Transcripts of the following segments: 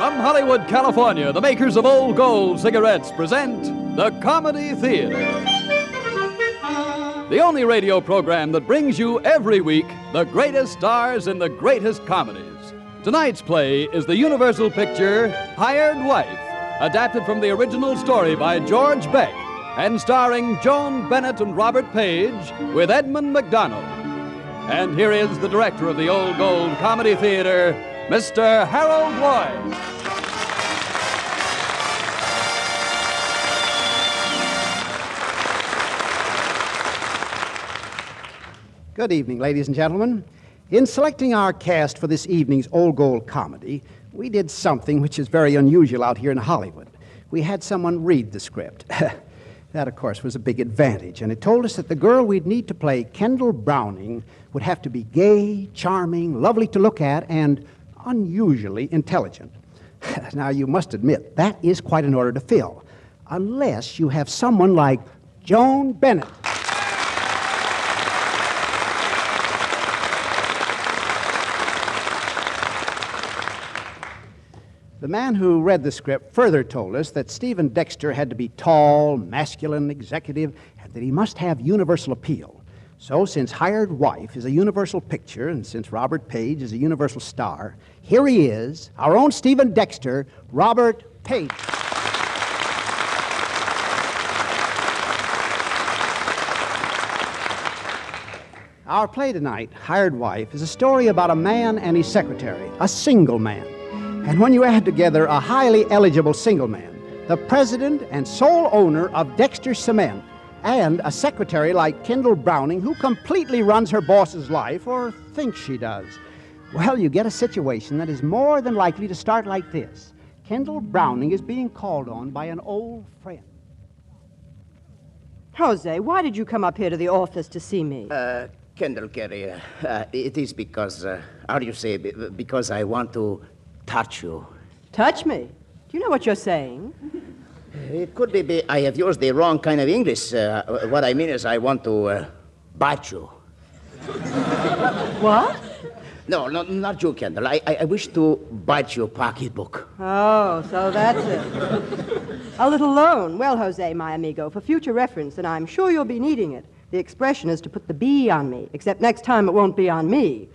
From Hollywood, California, the makers of Old Gold cigarettes present the Comedy Theater. The only radio program that brings you every week the greatest stars in the greatest comedies. Tonight's play is the Universal picture Hired Wife, adapted from the original story by George Beck and starring Joan Bennett and Robert Page with Edmund McDonald. And here is the director of the Old Gold Comedy Theater, Mr. Harold Lloyd. Good evening, ladies and gentlemen. In selecting our cast for this evening's Old Gold comedy, we did something which is very unusual out here in Hollywood. We had someone read the script. That, of course, was a big advantage, and it told us that the girl we'd need to play Kendall Browning would have to be gay, charming, lovely to look at, and unusually intelligent. Now, you must admit, that is quite an order to fill, unless you have someone like Joan Bennett. The man who read the script further told us that Stephen Dexter had to be tall, masculine, executive, and that he must have universal appeal. So, since Hired Wife is a universal picture, and since Robert Page is a universal star, here he is, our own Stephen Dexter, Robert Page. Our play tonight, Hired Wife, is a story about a man and his secretary, a single man. And when you add together a highly eligible single man, the president and sole owner of Dexter Cement, and a secretary like Kendall Browning who completely runs her boss's life, or thinks she does, well, you get a situation that is more than likely to start like this. Kendall Browning is being called on by an old friend. Jose, why did you come up here to the office to see me? Kendall Carey, it is because, how do you say, because I want to touch you. Touch me? Do you know what you're saying? It could be I have used the wrong kind of English. What I mean is I want to bite you. What? No, not you, Kendall. I wish to bite your pocketbook. Oh, so that's it. A little loan. Well, Jose, my amigo, for future reference, and I'm sure you'll be needing it, the expression is to put the B on me, except next time it won't be on me.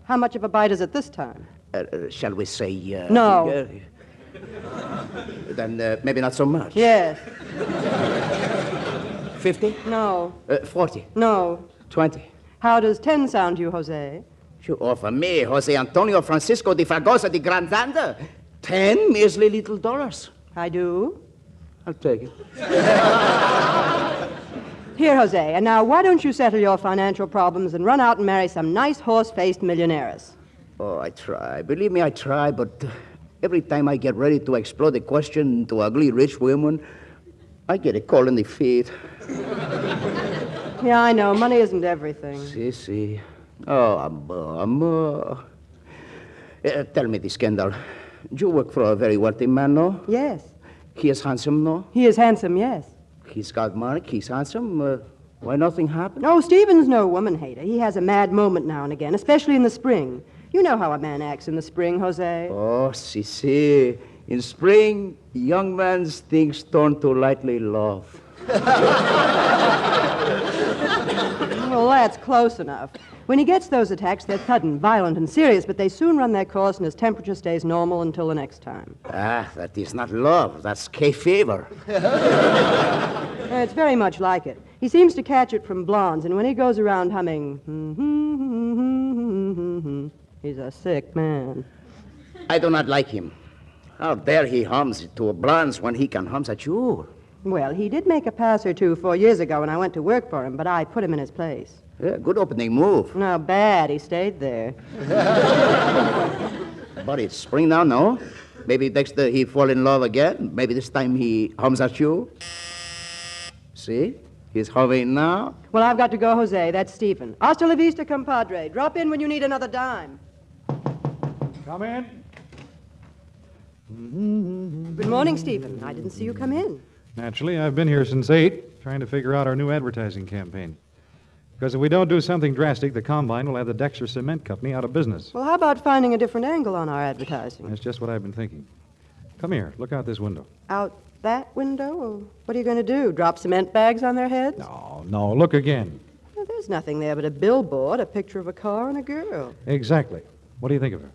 How much of a bite is it this time? Shall we say... No. Then maybe not so much. Yes. 50? No. 40? No. 20? How does 10 sound to you, Jose? You offer me, Jose Antonio Francisco de Fragoso de Grandanda, 10 measly little dollars. I do. I'll take it. Here, Jose, and now why don't you settle your financial problems and run out and marry some nice horse-faced millionaires? Oh, I try. Believe me, I try, but every time I get ready to explode the question to ugly rich women, I get a cold in the feet. Yeah, I know. Money isn't everything. Si. Oh, amor. Tell me this, Kendall. You work for a very wealthy man, no? Yes. He is handsome, no? He is handsome, yes. He's got money, he's handsome. Why nothing happened? Oh, Stephen's no woman hater. He has a mad moment now and again, especially in the spring. You know how a man acts in the spring, Jose. Oh, si. In spring, young man's things turn to lightly love. Well, that's close enough. When he gets those attacks, they're sudden, violent, and serious, but they soon run their course and his temperature stays normal until the next time. That is not love. That's K fever. It's very much like it. He seems to catch it from blondes, and when he goes around humming, he's a sick man. I do not like him. How dare he hums to blondes when he can hum at you? Well, he did make a pass or two 4 years ago when I went to work for him, but I put him in his place. Yeah, good opening move. No, bad. He stayed there. But it's spring now, no? Maybe Dexter, he fall in love again. Maybe this time he hums at you. See? He's humming now. Well, I've got to go, Jose. That's Stephen. Hasta la vista, compadre. Drop in when you need another dime. Come in. Good morning, Stephen. I didn't see you come in. Naturally, I've been here since 8, trying to figure out our new advertising campaign. Because if we don't do something drastic, the Combine will have the Dexter Cement Company out of business. Well, how about finding a different angle on our advertising? That's just what I've been thinking. Come here. Look out this window. Out that window? Well, what are you going to do? Drop cement bags on their heads? No. Look again. Well, there's nothing there but a billboard, a picture of a car, and a girl. Exactly. What do you think of her?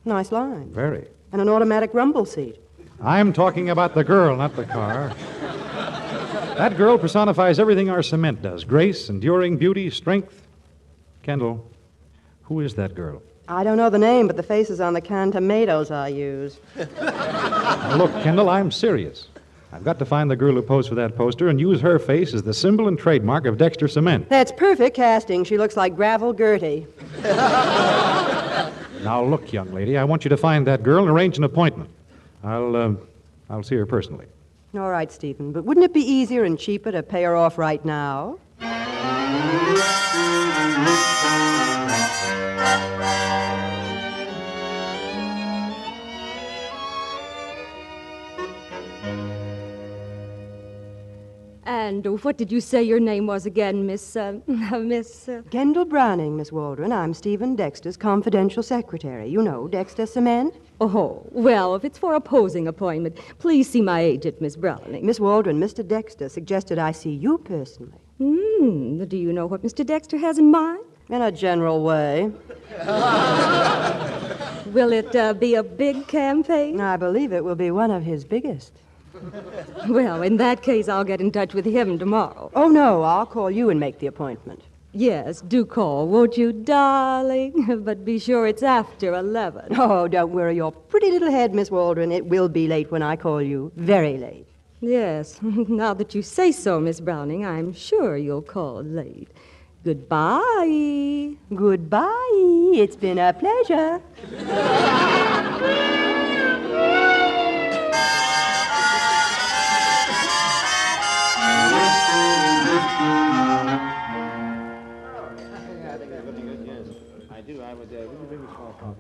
Nice line. Very. And an automatic rumble seat. I'm talking about the girl, not the car. That girl personifies everything our cement does. Grace, enduring, beauty, strength. Kendall, who is that girl? I don't know the name, but the face is on the canned tomatoes I use. Now, look, Kendall, I'm serious. I've got to find the girl who posed for that poster and use her face as the symbol and trademark of Dexter Cement. That's perfect casting. She looks like Gravel Gertie. Now, look, young lady, I want you to find that girl and arrange an appointment. I'll see her personally. All right, Stephen, but wouldn't it be easier and cheaper to pay her off right now? And what did you say your name was again, Miss... Kendall Browning, Miss Waldron. I'm Stephen Dexter's confidential secretary. You know, Dexter Cement. Oh, well, if it's for a posing appointment, please see my agent, Miss Browning. Miss Waldron, Mr. Dexter suggested I see you personally. Do you know what Mr. Dexter has in mind? In a general way. Will it be a big campaign? I believe it will be one of his biggest. Well, in that case, I'll get in touch with him tomorrow. Oh, no, I'll call you and make the appointment. Yes, do call, won't you, darling? But be sure it's after 11. Oh, don't worry your pretty little head, Miss Waldron. It will be late when I call you. Very late. Yes, now that you say so, Miss Browning, I'm sure you'll call late. Goodbye. Goodbye. It's been a pleasure.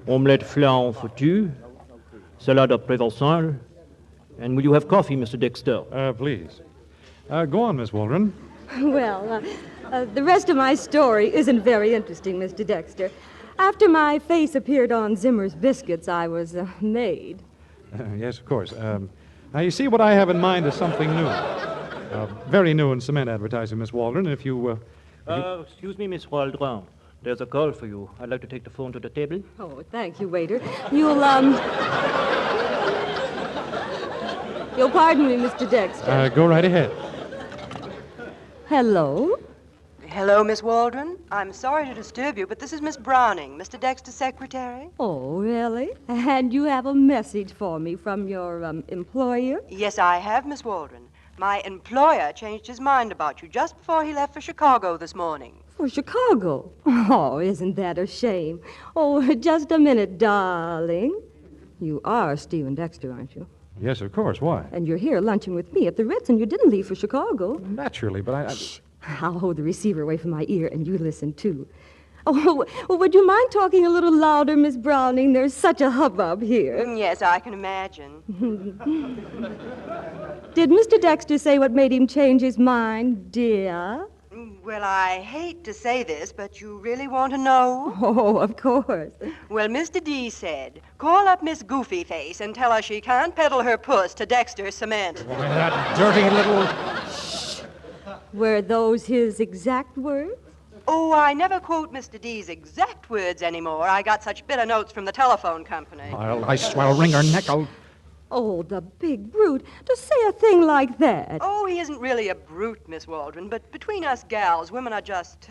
Omelette flan foutu, salad of Provençal, and will you have coffee, Mr. Dexter? Please. Go on, Miss Waldron. Well, the rest of my story isn't very interesting, Mr. Dexter. After my face appeared on Zimmer's biscuits, I was made. Yes, of course. Now, you see, what I have in mind is something new. Very new in cement advertising, Miss Waldron. If you... Excuse me, Miss Waldron. There's a call for you. I'd like to take the phone to the table. Oh, thank you, waiter. You'll pardon me, Mr. Dexter. Go right ahead. Hello? Hello, Miss Waldron. I'm sorry to disturb you, but this is Miss Browning, Mr. Dexter's secretary. Oh, really? And you have a message for me from your employer? Yes, I have, Miss Waldron. My employer changed his mind about you just before he left for Chicago this morning. For Chicago? Oh, isn't that a shame? Oh, just a minute, darling. You are Stephen Dexter, aren't you? Yes, of course. Why? And you're here lunching with me at the Ritz, and you didn't leave for Chicago. Naturally, but I... Shh. I'll hold the receiver away from my ear, and you listen, too. Oh, well, would you mind talking a little louder, Miss Browning? There's such a hubbub here. Yes, I can imagine. Did Mr. Dexter say what made him change his mind, dear? Well, I hate to say this, but you really want to know? Oh, of course. Well, Mr. D said, call up Miss Goofy Face and tell her she can't peddle her puss to Dexter Cement. Well, that dirty little... Were those his exact words? Oh, I never quote Mr. D's exact words anymore. I got such bitter notes from the telephone company. I'll wring her neck. Oh, the big brute, to say a thing like that. Oh, he isn't really a brute, Miss Waldron, but between us gals, women are just,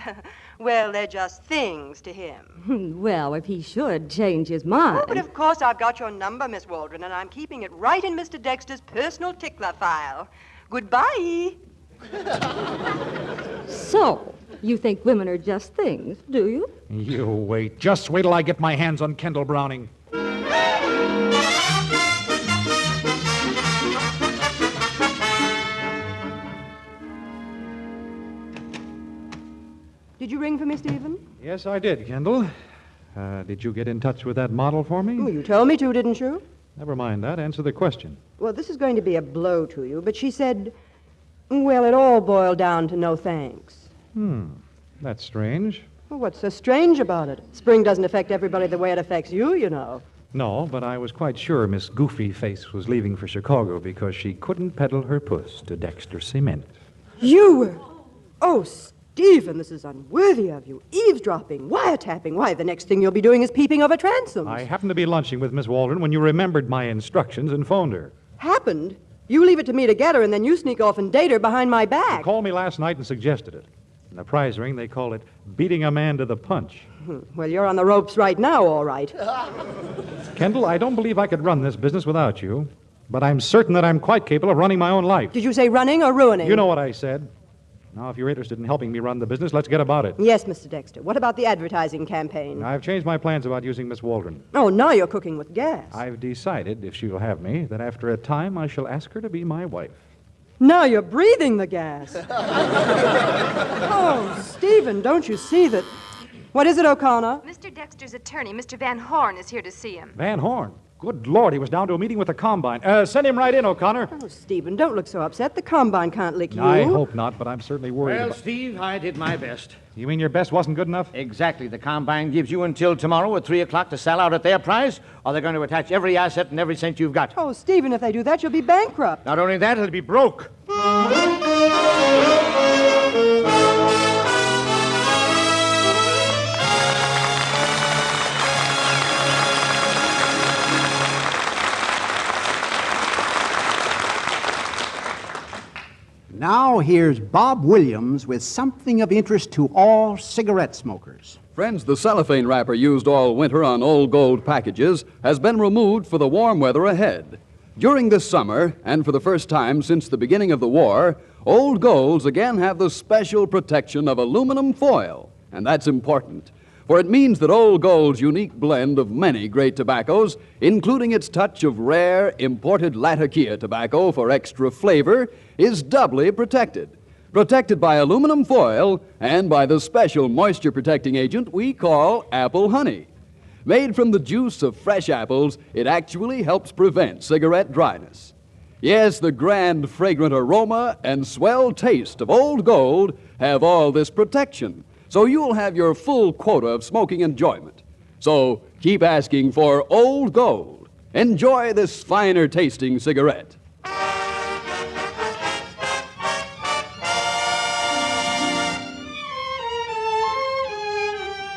well, they're just things to him. Well, if he should change his mind. Oh, but of course I've got your number, Miss Waldron, and I'm keeping it right in Mr. Dexter's personal tickler file. Goodbye. So, you think women are just things, do you? You wait. Just wait till I get my hands on Kendall Browning. Did you ring for me, Stephen? Yes, I did, Kendall. Did you get in touch with that model for me? Well, you told me to, didn't you? Never mind that. Answer the question. Well, this is going to be a blow to you, but she said, well, it all boiled down to no thanks. That's strange. Well, what's so strange about it? Spring doesn't affect everybody the way it affects you, you know. No, but I was quite sure Miss Goofy Face was leaving for Chicago because she couldn't peddle her puss to Dexter Cement. You were... Oh, Stephen, this is unworthy of you. Eavesdropping, wiretapping. Why, the next thing you'll be doing is peeping over transoms. I happened to be lunching with Miss Waldron when you remembered my instructions and phoned her. Happened? You leave it to me to get her, and then you sneak off and date her behind my back. She called me last night and suggested it. In the prize ring, they call it beating a man to the punch. Well, you're on the ropes right now, all right. Kendall, I don't believe I could run this business without you, but I'm certain that I'm quite capable of running my own life. Did you say running or ruining? You know what I said. Now, if you're interested in helping me run the business, let's get about it. Yes, Mr. Dexter. What about the advertising campaign? I've changed my plans about using Miss Waldron. Oh, now you're cooking with gas. I've decided, if she'll have me, that after a time I shall ask her to be my wife. Now you're breathing the gas. Oh, Stephen, don't you see that... What is it, O'Connor? Mr. Dexter's attorney, Mr. Van Horn, is here to see him. Van Horn? Good Lord, he was down to a meeting with the Combine. Send him right in, O'Connor. Oh, Stephen, don't look so upset. The Combine can't lick you. I hope not, but I'm certainly worried Well, about... Steve, I did my best. You mean your best wasn't good enough? Exactly. The Combine gives you until tomorrow at 3 o'clock to sell out at their price, or they're going to attach every asset and every cent you've got. Oh, Stephen, if they do that, you'll be bankrupt. Not only that, it'll be broke. Now here's Bob Williams with something of interest to all cigarette smokers. Friends, the cellophane wrapper used all winter on old gold packages has been removed for the warm weather ahead. During this summer, and for the first time since the beginning of the war, old golds again have the special protection of aluminum foil, and that's important. For it means that Old Gold's unique blend of many great tobaccos, including its touch of rare, imported Latakia tobacco for extra flavor, is doubly protected. Protected by aluminum foil and by the special moisture-protecting agent we call apple honey. Made from the juice of fresh apples, it actually helps prevent cigarette dryness. Yes, the grand, fragrant aroma and swell taste of Old Gold have all this protection, so you'll have your full quota of smoking enjoyment. So keep asking for Old Gold. Enjoy this finer tasting cigarette.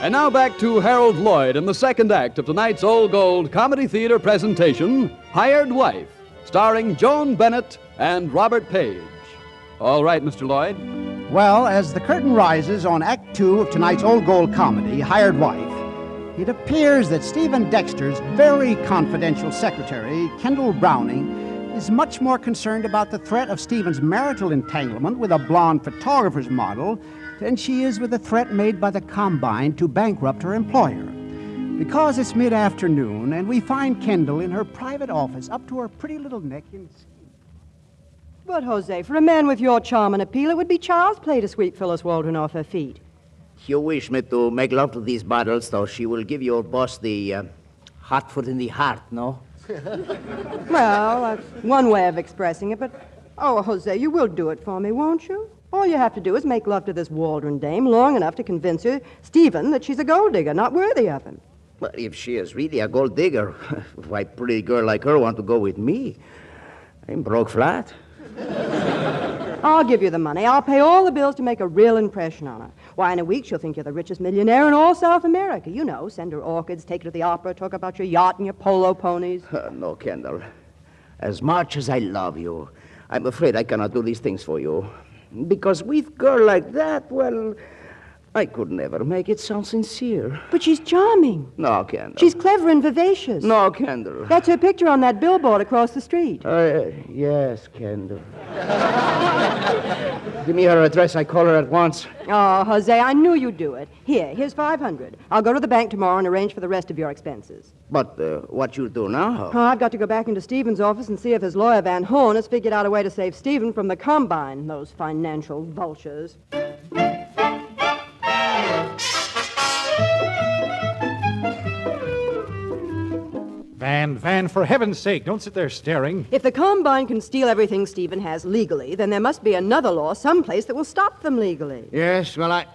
And now back to Harold Lloyd in the second act of tonight's Old Gold Comedy Theater presentation, Hired Wife, starring Joan Bennett and Robert Page. All right, Mr. Lloyd. Well, as the curtain rises on Act 2 of tonight's Old Gold comedy, Hired Wife, it appears that Stephen Dexter's very confidential secretary, Kendall Browning, is much more concerned about the threat of Stephen's marital entanglement with a blonde photographer's model than she is with the threat made by the Combine to bankrupt her employer. Because it's mid-afternoon, and we find Kendall in her private office up to her pretty little neck in... But, Jose, for a man with your charm and appeal, it would be child's play to sweep Phyllis Waldron off her feet. You wish me to make love to these bottles, so she will give your boss the hot foot in the heart, no? Well, that's one way of expressing it, but... Oh, Jose, you will do it for me, won't you? All you have to do is make love to this Waldron dame long enough to convince her, Stephen, that she's a gold digger, not worthy of him. Well, if she is really a gold digger, why pretty girl like her want to go with me? I'm broke flat. I'll give you the money. I'll pay all the bills to make a real impression on her. Why, in a week, she'll think you're the richest millionaire in all South America. You know, send her orchids, take her to the opera, talk about your yacht and your polo ponies. No, Kendall. As much as I love you, I'm afraid I cannot do these things for you. Because with a girl like that, well, I could never make it sound sincere. But she's charming. No, Kendall. She's clever and vivacious. No, Kendall. That's her picture on that billboard across the street. Yes, Kendall. Give me her address. I call her at once. Oh, Jose, I knew you'd do it. Here's $500. I'll go to the bank tomorrow and arrange for the rest of your expenses. But what you do now? Oh, I've got to go back into Stephen's office and see if his lawyer, Van Horn, has figured out a way to save Stephen from the Combine, those financial vultures. Van, for heaven's sake, don't sit there staring. If the Combine can steal everything Stephen has legally, then there must be another law someplace that will stop them legally. Yes, well,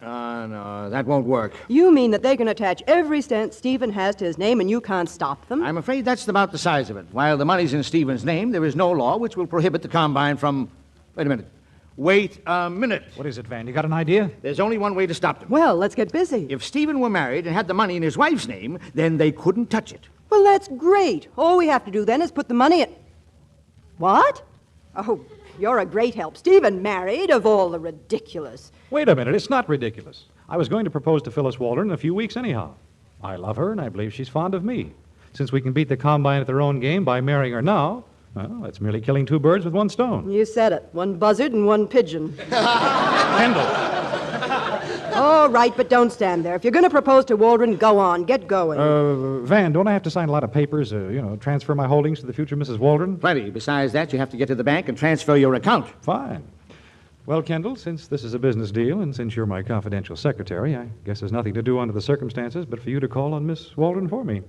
No, that won't work. You mean that they can attach every cent Stephen has to his name and you can't stop them? I'm afraid that's about the size of it. While the money's in Stephen's name, there is no law which will prohibit the combine from... Wait a minute. Wait a minute. What is it, Van? You got an idea? There's only one way to stop them. Well, let's get busy. If Stephen were married and had the money in his wife's name, then they couldn't touch it. Well, that's great. All we have to do then is put the money in... What? Oh, you're a great help. Stephen married, of all the ridiculous. Wait a minute. It's not ridiculous. I was going to propose to Phyllis Waldron in a few weeks anyhow. I love her, and I believe she's fond of me. Since we can beat the combine at their own game by marrying her now, well, that's merely killing two birds with one stone. You said it. One buzzard and one pigeon. Kendall. All right, but don't stand there. If you're going to propose to Waldron, go on. Get going. Van, don't I have to sign a lot of papers, transfer my holdings to the future Mrs. Waldron? Plenty. Besides that, you have to get to the bank and transfer your account. Fine. Well, Kendall, since this is a business deal and since you're my confidential secretary, I guess there's nothing to do under the circumstances but for you to call on Miss Waldron for me.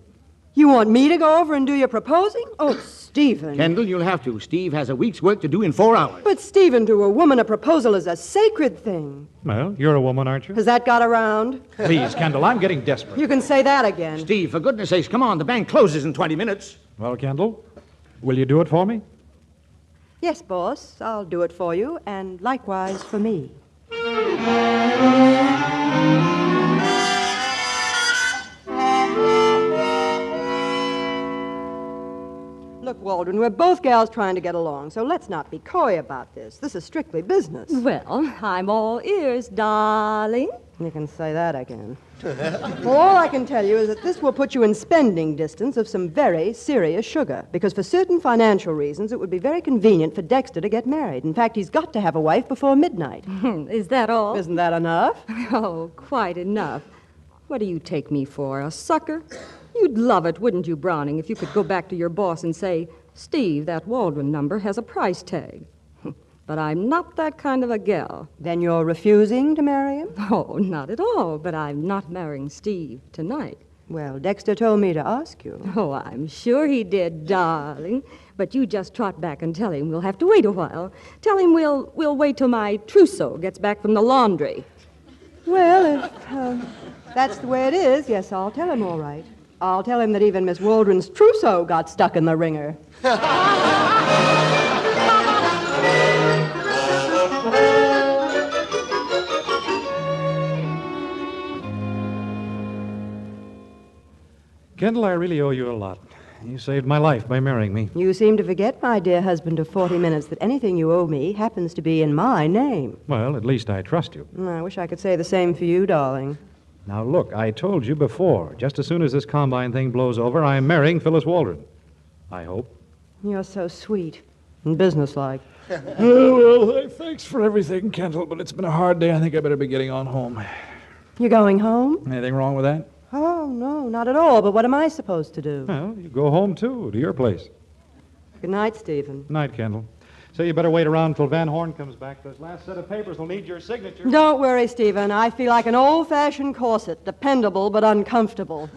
You want me to go over and do your proposing? Oh, Stephen. Kendall, you'll have to. Steve has a week's work to do in 4 hours. But, Stephen, to a woman, a proposal is a sacred thing. Well, you're a woman, aren't you? Has that got around? Please, Kendall, I'm getting desperate. You can say that again. Steve, for goodness sakes, come on. The bank closes in 20 minutes. Well, Kendall, will you do it for me? Yes, boss, I'll do it for you, and likewise for me. Look, Waldron, we're both gals trying to get along, so let's not be coy about this. This is strictly business. Well, I'm all ears, darling. You can say that again. Well, all I can tell you is that this will put you in spending distance of some very serious sugar, because for certain financial reasons, it would be very convenient for Dexter to get married. In fact, he's got to have a wife before midnight. Is that all? Isn't that enough? Oh, quite enough. What do you take me for, a sucker? You'd love it, wouldn't you, Browning, if you could go back to your boss and say, Steve, that Waldron number has a price tag. But I'm not that kind of a gal. Then you're refusing to marry him? Oh, not at all, but I'm not marrying Steve tonight. Well, Dexter told me to ask you. Oh, I'm sure he did, darling. But you just trot back and tell him we'll have to wait a while. Tell him we'll wait till my trousseau gets back from the laundry. Well, if that's the way it is, yes, I'll tell him all right. I'll tell him that even Miss Waldron's trousseau got stuck in the wringer. Kendall, I really owe you a lot. You saved my life by marrying me. You seem to forget, my dear husband of 40 minutes, that anything you owe me happens to be in my name. Well, at least I trust you. I wish I could say the same for you, darling. Now, look, I told you before, just as soon as this combine thing blows over, I'm marrying Phyllis Waldron. I hope. You're so sweet and businesslike. Well, thanks for everything, Kendall, but it's been a hard day. I think I better be getting on home. You're going home? Anything wrong with that? Oh, no, not at all. But what am I supposed to do? Well, you go home, too, to your place. Good night, Stephen. Good night, Kendall. So you better wait around till Van Horn comes back. This last set of papers will need your signature. Don't worry, Stephen. I feel like an old-fashioned corset, dependable but uncomfortable.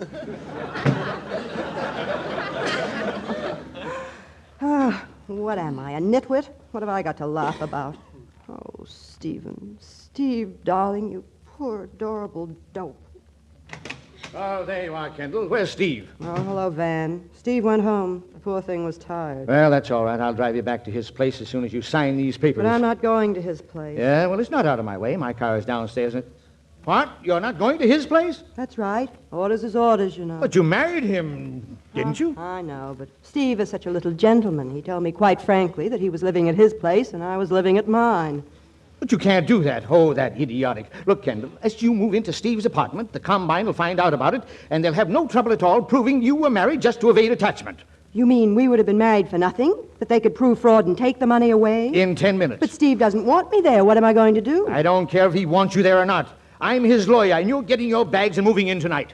What am I, a nitwit? What have I got to laugh about? Oh, Stephen. Steve, darling, you poor, adorable dope. Oh, there you are, Kendall. Where's Steve? Oh, hello, Van. Steve went home. The poor thing was tired. Well, that's all right. I'll drive you back to his place as soon as you sign these papers. But I'm not going to his place. Yeah, well, it's not out of my way. My car is downstairs. What? You're not going to his place? That's right. Orders is orders, you know. But you married him, didn't you? I know, but Steve is such a little gentleman. He told me quite frankly that he was living at his place and I was living at mine. But you can't do that. Oh, that idiotic. Look, Kendall, as you move into Steve's apartment, the Combine will find out about it, and they'll have no trouble at all proving you were married just to evade attachment. You mean we would have been married for nothing? That they could prove fraud and take the money away? In 10 minutes. But Steve doesn't want me there. What am I going to do? I don't care if he wants you there or not. I'm his lawyer, and you're getting your bags and moving in tonight.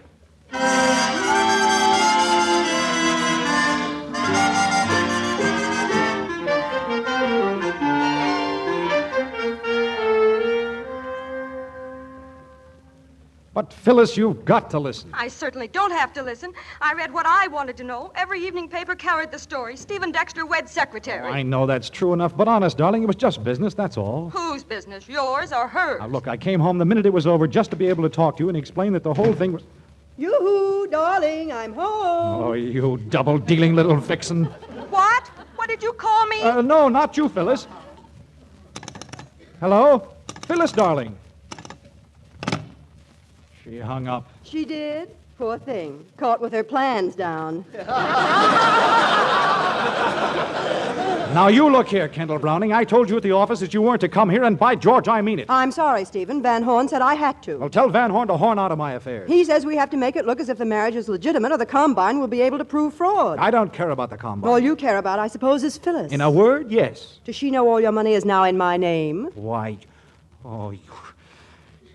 But, Phyllis, you've got to listen. I certainly don't have to listen. I read what I wanted to know. Every evening paper carried the story. Stephen Dexter wed secretary. I know that's true enough, but honest, darling, it was just business, that's all. Whose business? Yours or hers? Now, look, I came home the minute it was over just to be able to talk to you and explain that the whole thing was... Yoo-hoo, darling, I'm home. Oh, you double-dealing little vixen. What? What did you call me? No, not you, Phyllis. Hello? Phyllis, darling. She hung up. She did? Poor thing. Caught with her plans down. Now, you look here, Kendall Browning. I told you at the office that you weren't to come here, and by George, I mean it. I'm sorry, Stephen. Van Horn said I had to. Well, tell Van Horn to horn out of my affairs. He says we have to make it look as if the marriage is legitimate or the Combine will be able to prove fraud. I don't care about the Combine. All you care about, I suppose, is Phyllis. In a word, yes. Does she know all your money is now in my name? Why,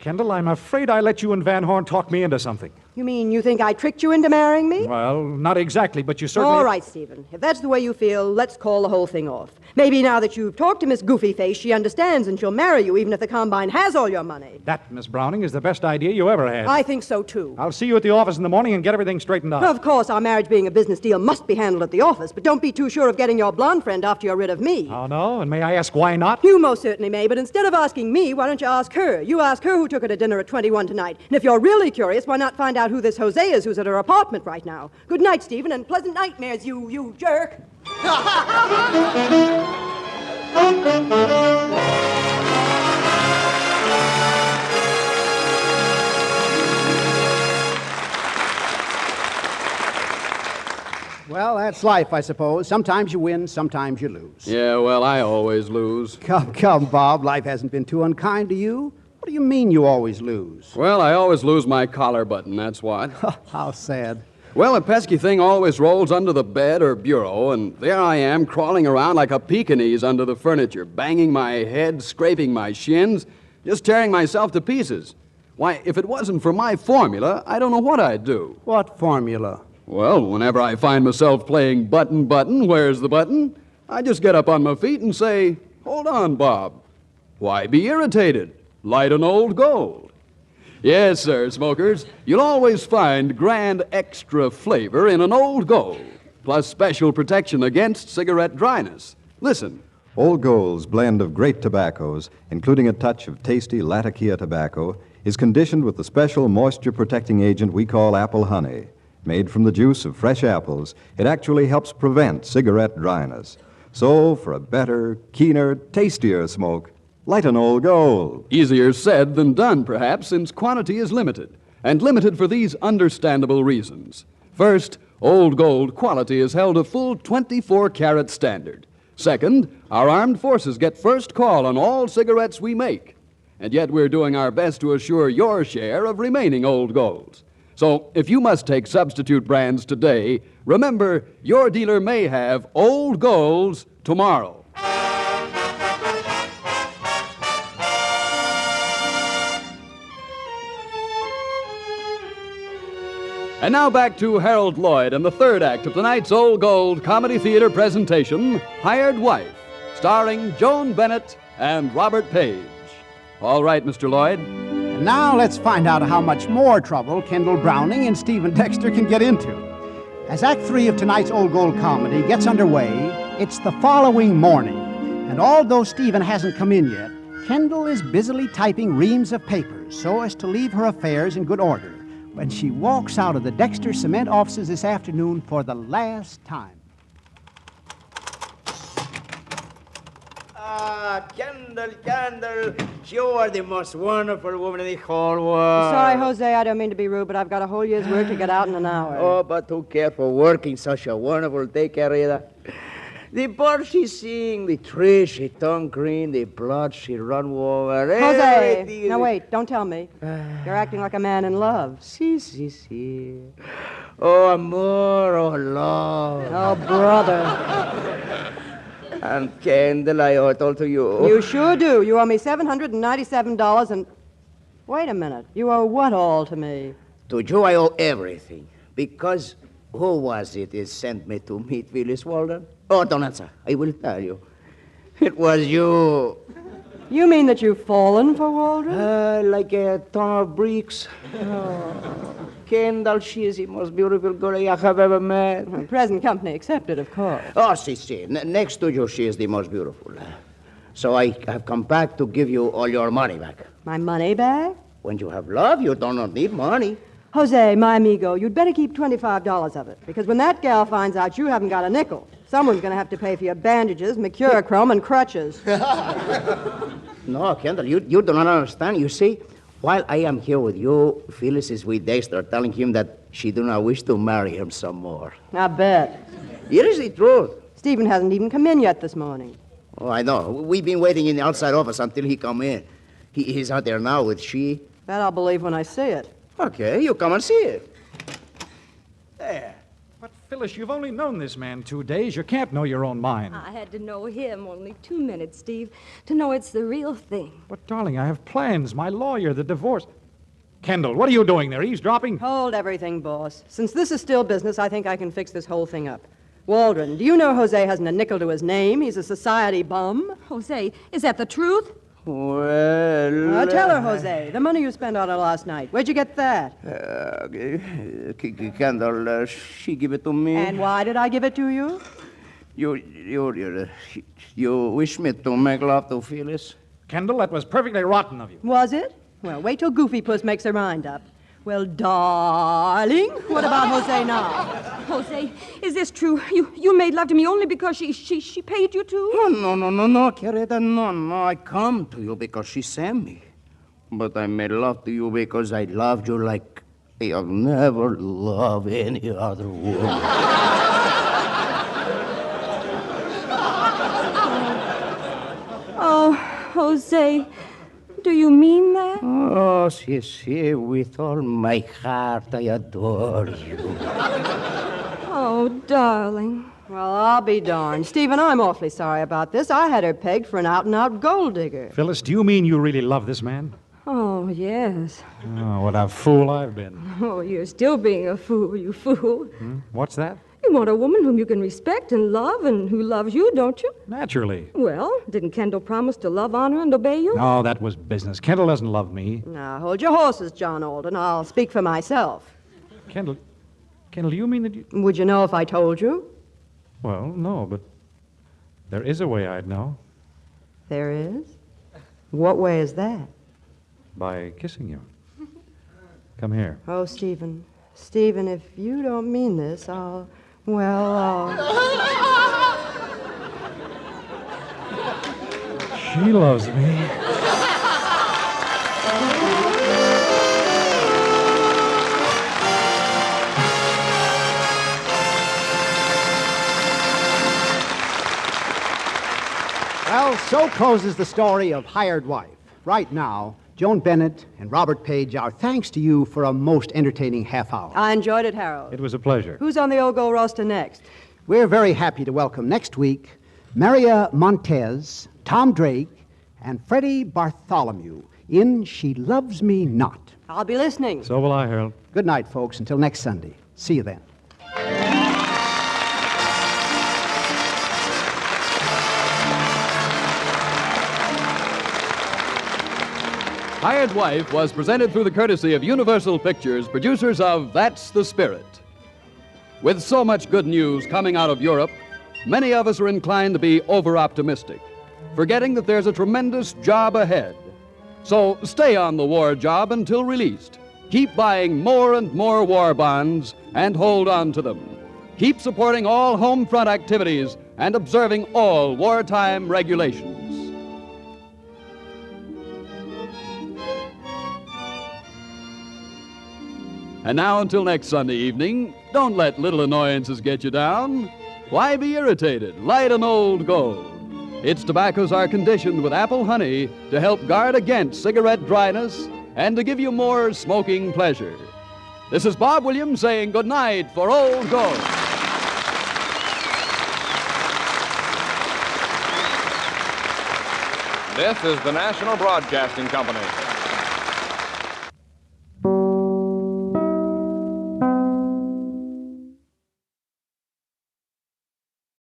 Kendall, I'm afraid I let you and Van Horn talk me into something. You mean you think I tricked you into marrying me? Well, not exactly, but you certainly... All right, Stephen. If that's the way you feel, let's call the whole thing off. Maybe now that you've talked to Miss Goofy Face, she understands and she'll marry you even if the Combine has all your money. That, Miss Browning, is the best idea you ever had. I think so, too. I'll see you at the office in the morning and get everything straightened out. Of course, our marriage being a business deal must be handled at the office, but don't be too sure of getting your blonde friend after you're rid of me. Oh, no? And may I ask why not? You most certainly may, but instead of asking me, why don't you ask her? You ask her who took her to dinner at 21 tonight. And if you're really curious, why not find out who this Jose is who's at her apartment right now? Good night, Stephen, and pleasant nightmares, you jerk. Well, that's life, I suppose. Sometimes you win, sometimes you lose. Yeah, well, I always lose. Come, Bob. Life hasn't been too unkind to you. What do you mean you always lose? Well, I always lose my collar button, that's what. How sad. Well, a pesky thing always rolls under the bed or bureau, and there I am crawling around like a Pekingese under the furniture, banging my head, scraping my shins, just tearing myself to pieces. Why, if it wasn't for my formula, I don't know what I'd do. What formula? Well, whenever I find myself playing button, button, where's the button? I just get up on my feet and say, hold on, Bob. Why be irritated? Light an old gold. Yes, sir, smokers. You'll always find grand extra flavor in an old gold, plus special protection against cigarette dryness. Listen. Old Gold's blend of great tobaccos, including a touch of tasty Latakia tobacco, is conditioned with the special moisture-protecting agent we call apple honey. Made from the juice of fresh apples, it actually helps prevent cigarette dryness. So, for a better, keener, tastier smoke, light an Old Gold. Easier said than done, perhaps, since quantity is limited. And limited for these understandable reasons. First, Old Gold quality is held a full 24-carat standard. Second, our armed forces get first call on all cigarettes we make. And yet we're doing our best to assure your share of remaining Old Golds. So, if you must take substitute brands today, remember, your dealer may have Old Golds tomorrow. And now back to Harold Lloyd and the third act of tonight's Old Gold Comedy Theater presentation, Hired Wife, starring Joan Bennett and Robert Page. All right, Mr. Lloyd. And now let's find out how much more trouble Kendall Browning and Stephen Dexter can get into. As Act 3 of tonight's Old Gold comedy gets underway, it's the following morning. And although Stephen hasn't come in yet, Kendall is busily typing reams of papers so as to leave her affairs in good order when she walks out of the Dexter Cement offices this afternoon for the last time. Kendall, you are the most wonderful woman in the whole world. Sorry, Jose, I don't mean to be rude, but I've got a whole year's work to get out in an hour. Oh, but who cares for working such a wonderful day, Carita? The bird she sing, the tree she turn green, the blood she run over. Jose, everything. now wait, don't tell me. You're acting like a man in love. Si. Oh, amor, oh, love. Oh, brother. And Kendall, I owe it all to you. You sure do. You owe me $797 and... Wait a minute. You owe what all to me? To you, I owe everything. Because who was it that sent me to meet Willis Walden? Oh, don't answer. I will tell you. It was you. You mean that you've fallen for Waldron? Like a ton of bricks. Oh, Kendall, she is the most beautiful girl I have ever met. Present company accepted, of course. Oh, si. Next to you, she is the most beautiful. So I have come back to give you all your money back. My money back? When you have love, you do not need money. Jose, my amigo, you'd better keep $25 of it, because when that gal finds out you haven't got a nickel, someone's going to have to pay for your bandages, mercurochrome, and crutches. No, Kendall, you do not understand. You see, while I am here with you, Phyllis is with Dexter telling him that she do not wish to marry him some more. I bet. It is the truth. Stephen hasn't even come in yet this morning. Oh, I know. We've been waiting in the outside office until he come in. He's out there now with she. That I'll believe when I see it. Okay, you come and see it. There. But, Phyllis, you've only known this man 2 days. You can't know your own mind. I had to know him only 2 minutes, Steve, to know it's the real thing. But, darling, I have plans. My lawyer, the divorce. Kendall, what are you doing there? Eavesdropping? Hold everything, boss. Since this is still business, I think I can fix this whole thing up. Waldron, do you know Jose hasn't a nickel to his name? He's a society bum. Jose, is that the truth? Well... Tell her, Jose. The money you spent on her last night. Where'd you get that? Kendall, she give it to me. And why did I give it to you? You wish me to make love to Phyllis? Kendall, that was perfectly rotten of you. Was it? Well, wait till Goofy Puss makes her mind up. Well, darling, what about Jose now? Jose, is this true? You made love to me only because she paid you to? Oh, no, querida, no. I come to you because she sent me. But I made love to you because I loved you like I've never loved any other woman. Oh, Jose, do you mean that? Oh, si, with all my heart, I adore you. Oh, darling. Well, I'll be darned. Stephen, I'm awfully sorry about this. I had her pegged for an out-and-out gold digger. Phyllis, do you mean you really love this man? Oh, yes. Oh, what a fool I've been. Oh, you're still being a fool, you fool. What's that? You want a woman whom you can respect and love and who loves you, don't you? Naturally. Well, didn't Kendall promise to love, honor, and obey you? No, that was business. Kendall doesn't love me. Now, hold your horses, John Alden. I'll speak for myself. Kendall, you mean that you... Would you know if I told you? Well, no, but there is a way I'd know. There is? What way is that? By kissing you. Come here. Oh, Stephen, if you don't mean this, I'll... She loves me. Well, so closes the story of Hired Wife. Right now, Joan Bennett and Robert Page, our thanks to you for a most entertaining half hour. I enjoyed it, Harold. It was a pleasure. Who's on the old gold roster next? We're very happy to welcome next week Maria Montez, Tom Drake, and Freddie Bartholomew in She Loves Me Not. I'll be listening. So will I, Harold. Good night, folks. Until next Sunday. See you then. Hired Wife was presented through the courtesy of Universal Pictures, producers of That's the Spirit. With so much good news coming out of Europe, many of us are inclined to be over-optimistic, forgetting that there's a tremendous job ahead. So stay on the war job until released. Keep buying more and more war bonds and hold on to them. Keep supporting all home front activities and observing all wartime regulations. And now, until next Sunday evening, don't let little annoyances get you down. Why be irritated? Light an old gold. Its tobaccos are conditioned with apple honey to help guard against cigarette dryness and to give you more smoking pleasure. This is Bob Williams saying good night for Old Gold. This is the National Broadcasting Company.